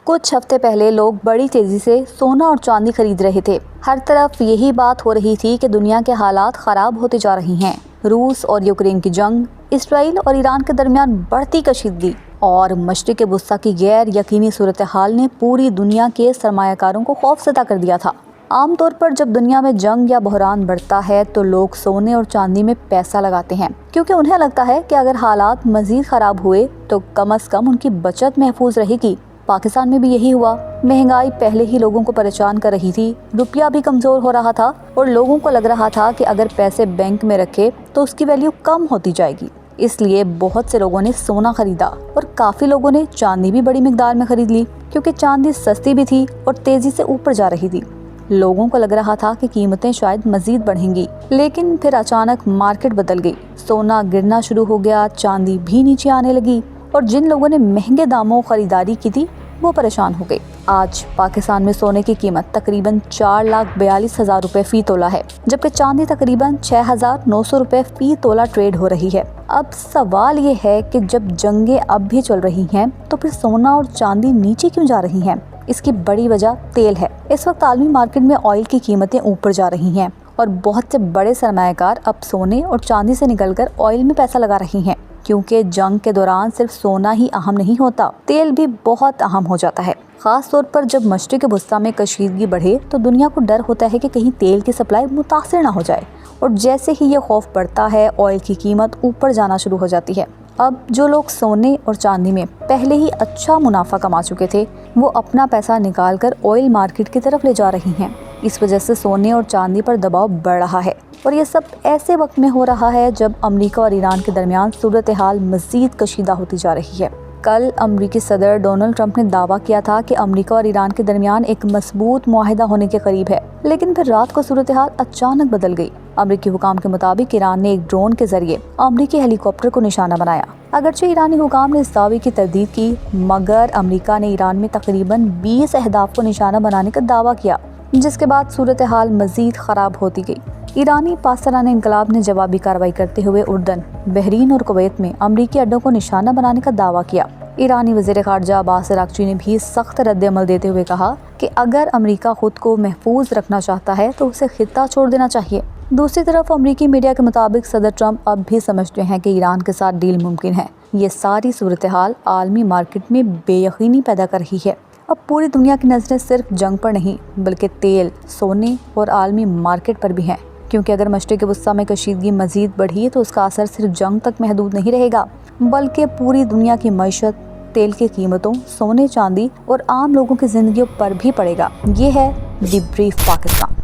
कुछ हफ्ते पहले लोग बड़ी तेजी से सोना और चांदी खरीद रहे थे। हर तरफ यही बात हो रही थी कि दुनिया के हालात खराब होते जा रही हैं। रूस और यूक्रेन की जंग, इसराइल और ईरान के दरमियान बढ़ती कशीदगी और मशरिक़ वुस्ता की गैर यकीनी सूरत हाल ने पूरी दुनिया के सरमायाकारों को खौफज़दा कर दिया था। आमतौर पर जब दुनिया में जंग या बहरान बढ़ता है तो लोग सोने और चांदी में पैसा लगाते हैं, क्योंकि उन्हें लगता है कि अगर हालात मजीद खराब हुए तो कम से कम उनकी बचत महफूज रहेगी। पाकिस्तान में भी यही हुआ। महंगाई पहले ही लोगों को परेशान कर रही थी, रुपया भी कमज़ोर हो रहा था और लोगों को लग रहा था कि अगर पैसे बैंक में रखे तो उसकी वैल्यू कम होती जाएगी। इसलिए बहुत से लोगों ने सोना खरीदा और काफ़ी लोगों ने चांदी भी बड़ी मिकदार में खरीद ली, क्योंकि चांदी सस्ती भी थी और तेज़ी से ऊपर जा रही थी। लोगों को लग रहा था कि कीमतें शायद मजीद बढ़ेंगी, लेकिन फिर अचानक मार्केट बदल गई। सोना गिरना शुरू हो गया, चांदी भी नीचे आने लगी और जिन लोगों ने महंगे दामों खरीदारी की थी वो परेशान हो गए। आज पाकिस्तान में सोने की कीमत तकरीबन 4,42,000 रुपए फी तोला है, जबकि चांदी तकरीबन 6,900 रुपए फी तोला ट्रेड हो रही है। अब सवाल ये है कि जब जंगें अब भी चल रही हैं तो फिर सोना और चांदी नीचे क्यों जा रही हैं? इसकी बड़ी वजह तेल है। इस वक्त आलमी मार्केट में ऑयल की कीमतें ऊपर जा रही हैं और बहुत से बड़े सरमायाकार अब सोने और चांदी से निकलकर ऑयल में पैसा लगा रही हैं, क्योंकि जंग के दौरान सिर्फ सोना ही अहम नहीं होता, तेल भी बहुत अहम हो जाता है। खास तौर पर जब मशरिक़ वुस्ता में कशीदगी बढ़े तो दुनिया को डर होता है कि कहीं तेल की सप्लाई मुतासिर ना हो जाए, और जैसे ही ये खौफ बढ़ता है ऑयल की कीमत ऊपर जाना शुरू हो जाती है। अब जो लोग सोने और चांदी में पहले ही अच्छा मुनाफा कमा चुके थे वो अपना पैसा निकाल कर ऑयल मार्केट की तरफ ले जा रही हैं। इस वजह से सोने और चांदी पर दबाव बढ़ रहा है और ये सब ऐसे वक्त में हो रहा है जब अमेरिका और ईरान के दरमियान सूरत हाल मज़ीद कशीदा होती जा रही है। कल अमेरिकी सदर डोनाल्ड ट्रंप ने दावा किया था कि अमेरिका और ईरान के दरमियान एक मजबूत मुआहिदा होने के करीब है, लेकिन फिर रात को सूरत हाल अचानक बदल गई। अमेरिकी हुकाम के मुताबिक ईरान ने एक ड्रोन के जरिए अमेरिकी हेलीकॉप्टर को निशाना बनाया। अगरचे ईरानी हुकाम ने इस दावे की तरदीद की, मगर अमेरिका ने ईरान में तकरीबन 20 अहदाफ को निशाना बनाने का दावा किया, जिसके बाद सूरत हाल मजीद खराब होती गई। ईरानी पासरान इनकलाब ने जवाबी कार्रवाई करते हुए उर्दन, बहरीन और कुवैत में अमरीकी अड्डों को निशाना बनाने का दावा किया। ईरानी वज़ीर ख़ारजा अब्बास अराग़ची ने भी सख्त रद्द-ए-अमल देते हुए कहा कि अगर अमरीका खुद को महफूज रखना चाहता है तो उसे खित्ता छोड़ देना चाहिए। दूसरी तरफ अमरीकी मीडिया के मुताबिक सदर ट्रंप अब भी समझते हैं कि ईरान के साथ डील मुमकिन है। ये सारी सूरत हाल आलमी मार्केट में बेयकीनी पैदा कर रही है। अब पूरी दुनिया की नज़रें सिर्फ जंग पर नहीं बल्कि तेल, सोने और आलमी मार्केट पर भी हैं, क्योंकि अगर मशरिक़ वुस्ता में कशीदगी मज़ीद बढ़ी तो उसका असर सिर्फ जंग तक महदूद नहीं रहेगा, बल्कि पूरी दुनिया की मईशत, तेल की कीमतों, सोने चांदी और आम लोगों की ज़िंदगियों पर भी पड़ेगा। ये है द ब्रीफ पाकिस्तान।